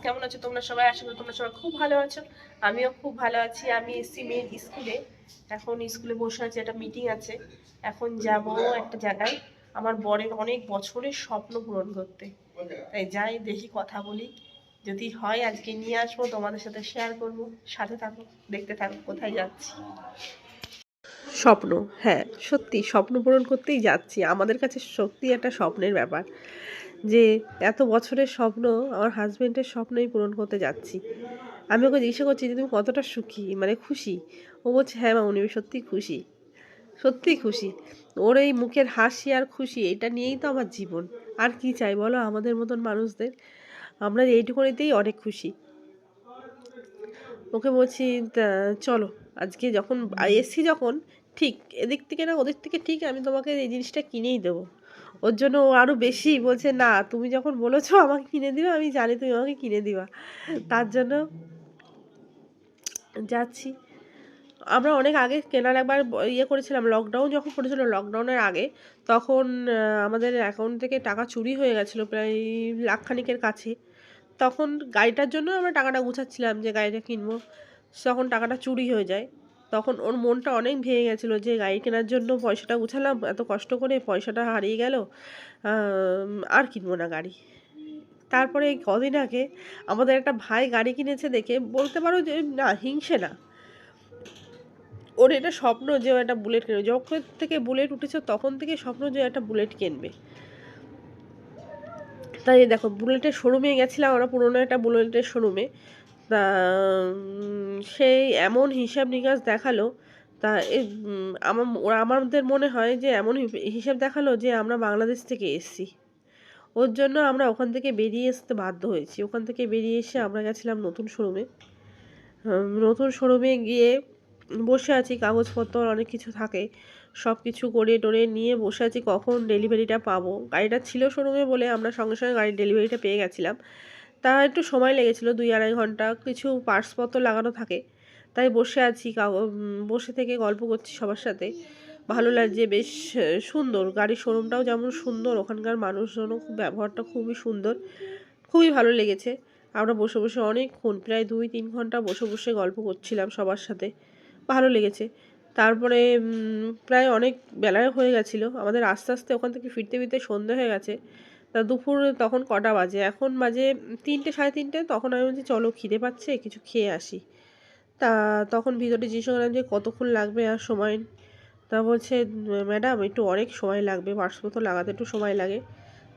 কেমন আছো তোমরা সবাই? আশা করি তোমরা সবাই খুব ভালো আছো। আমিও খুব ভালো আছি। আমি এসছি মেয়ের স্কুলে। এখন স্কুলে বসে আছি, একটা মিটিং আছে। এখন যাব একটা জায়গায় আমার বরের অনেক বছরের স্বপ্ন পূরণ করতে। তাই যাই, দেখি কথা বলি। যদি হয় আজকে নিয়ে আসবো, তোমাদের সাথে শেয়ার করব। সাথে থাকো, দেখতে থাকো কোথায় যাচ্ছি। স্বপ্ন, হ্যাঁ সত্যি স্বপ্ন পূরণ করতেই যাচ্ছি। আমাদের কাছে সত্যি একটা স্বপ্নের ব্যাপার যে এত বছরের স্বপ্ন আমার হাজবেন্ডের স্বপ্নই পূরণ করতে যাচ্ছি। আমি ওকে জিজ্ঞাসা করছি যে তুমি কতটা সুখী, মানে খুশি। ও বলছে হ্যাঁ মামুনি আমি সত্যি খুশি, সত্যি খুশি। ওর এই মুখের হাসি আর খুশি, এটা নিয়েই তো আমার জীবন। আর কি চাই বলো আমাদের মতন মানুষদের? আমরা এইটুকুনিতেই অনেক খুশি। ওকে বলছি চলো আজকে যখন এসছি, যখন ঠিক এদিক থেকে না ওদিক থেকে ঠিক আমি তোমাকে এই জিনিসটা কিনেই দেবো। ওর জন্য ও আরো বেশি বলছে, না তুমি যখন বলেছো আমাকে কিনে দিবে, আমি জানি তুমি আমাকে কিনে দিবা। তার জন্য যাচ্ছি। আমরা অনেক আগে কেনার একবার ইয়ে করেছিলাম, লকডাউন যখন পড়েছিল, লকডাউনের আগে। তখন আমাদের অ্যাকাউন্ট থেকে টাকা চুরি হয়ে গেছিলো প্রায় লাখখানিকের কাছে। তখন গাড়িটার জন্য আমরা টাকাটা গুছাচ্ছিলাম যে গাড়িটা কিনবো, তখন টাকাটা চুরি হয়ে যায়। তখন ওর মনটা অনেক ভেঙে গেছিলো যে গাড়ি কেনার জন্য পয়সাটা গুছালাম এত কষ্ট করে, পয়সাটা হারিয়ে গেল, আর কিনবো না গাড়ি। তারপরে এই কদিন আগে আমাদের একটা ভাই গাড়ি কিনেছে দেখে বলতে পারো যে না, হিংসে না, ওর এটা স্বপ্ন যে ও একটা বুলেট কিনবে। যখন থেকে বুলেট উঠেছে তখন থেকে স্বপ্ন যে একটা বুলেট কিনবে। তাই দেখো বুলেটের শোরুমে গেছিলাম আমরা, পুরোনো একটা বুলেটের শোরুমে। তা সেই এমন হিসাব নিকাশ দেখালো, তা আমাদের মনে হয় যে এমন হিসাব দেখালো যে আমরা বাংলাদেশ থেকে এসেছি। ওর জন্য আমরা ওখান থেকে বেরিয়ে আসতে বাধ্য হয়েছি। ওখান থেকে বেরিয়ে এসে আমরা গেছিলাম নতুন শোরুমে। নতুন শোরুমে গিয়ে বসে আছি, কাগজপত্র অনেক কিছু থাকে, সব কিছু করে টোরে নিয়ে বসে আছি কখন ডেলিভারিটা পাবো। গাড়িটা ছিল শোরুমে বলে আমরা সঙ্গে সঙ্গে গাড়ির ডেলিভারিটা পেয়ে গেছিলাম। তা একটু সময় লেগেছিলো 2-2.5 ঘন্টা, কিছু পার্সপত্র লাগানো থাকে। তাই বসে আছি, বসে থেকে গল্প করছি সবার সাথে। ভালো লাগছে, বেশ সুন্দর গাড়ির শোরুমটাও যেমন সুন্দর, ওখানকার মানুষজনও খুব, ব্যবহারটা খুবই সুন্দর, খুবই ভালো লেগেছে। আমরা বসে বসে অনেকক্ষণ প্রায় 2-3 ঘন্টা বসে বসে গল্প করছিলাম সবার সাথে, ভালো লেগেছে। তারপরে প্রায় অনেক বেলায় হয়ে গেছিলো আমাদের, আস্তে আস্তে ওখান থেকে ফিরতে ফিরতে সন্ধে হয়ে গেছে। তা দুপুর তখন কটা বাজে, এখন বাজে 3টে 3:30। তখন আমি বলছি চলো খিদে পাচ্ছে কিছু খেয়ে আসি। তা তখন ভিতরে জিজ্ঞেস করলাম যে কতক্ষণ লাগবে আর সময়। তা বলছে ম্যাডাম একটু অনেক সময় লাগবে, পার্সপত্র লাগাতে একটু সময় লাগে।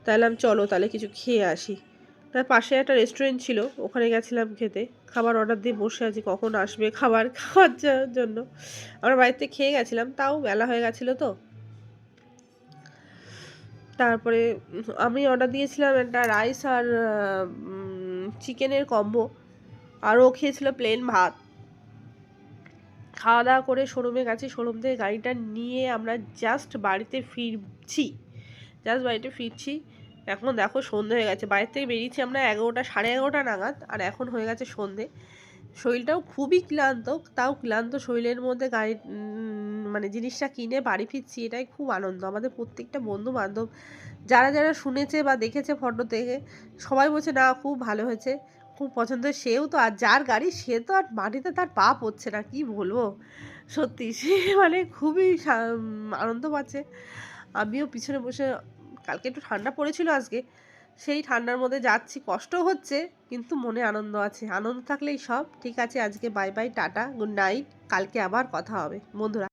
তাহলে চলো তাহলে কিছু খেয়ে আসি। তার পাশে একটা রেস্টুরেন্ট ছিল, ওখানে গেছিলাম খেতে। খাবার অর্ডার দিয়ে বসে আছি কখন আসবে খাবার খাওয়ার জন্য। আমরা বাড়িতে খেয়ে গেছিলাম, তাও বেলা হয়ে গেছিলো তো। তারপরে আমি অর্ডার দিয়েছিলাম একটা রাইস আর চিকেনের কম্বো, আর ও খেয়েছিল প্লেন ভাত। খাওয়া দাওয়া করে শোরুমে গেছি, শোরুম থেকে গাড়িটা নিয়ে আমরা জাস্ট বাড়িতে ফিরছি। এখন দেখো সন্ধে হয়ে গেছে, বাড়ির থেকে বেরিয়েছি আমরা 11টা 11:30 নাগাদ, আর এখন হয়ে গেছে সন্ধে। শরীরটাও খুবই ক্লান্ত, তাও ক্লান্ত শরীরের মধ্যে গাড়ি মানে জিনিসটা কিনে বাড়ি ফিরছি, এটাই খুব আনন্দ। আমাদের প্রত্যেকটা বন্ধু বান্ধব যারা যারা শুনেছে বা দেখেছে ফটো থেকে, সবাই বলছে না খুব ভালো হয়েছে, খুব পছন্দের। সেও তো, আর যার গাড়ি সে তো আর মাটিতে তার পা পড়ছে না, কি বলবো। সত্যি সে মানে খুবই আনন্দ পাচ্ছে। আমিও পিছনে বসে, কালকে একটু ঠান্ডা পড়েছিল, আজকে সেই ঠান্ডার মধ্যে যাচ্ছি, কষ্ট হচ্ছে কিন্তু মনে আনন্দ আছে। আনন্দ থাকলেই সব ঠিক আছে। আজকে bye bye, tata, good night. কালকে আবার কথা হবে বন্ধুরা।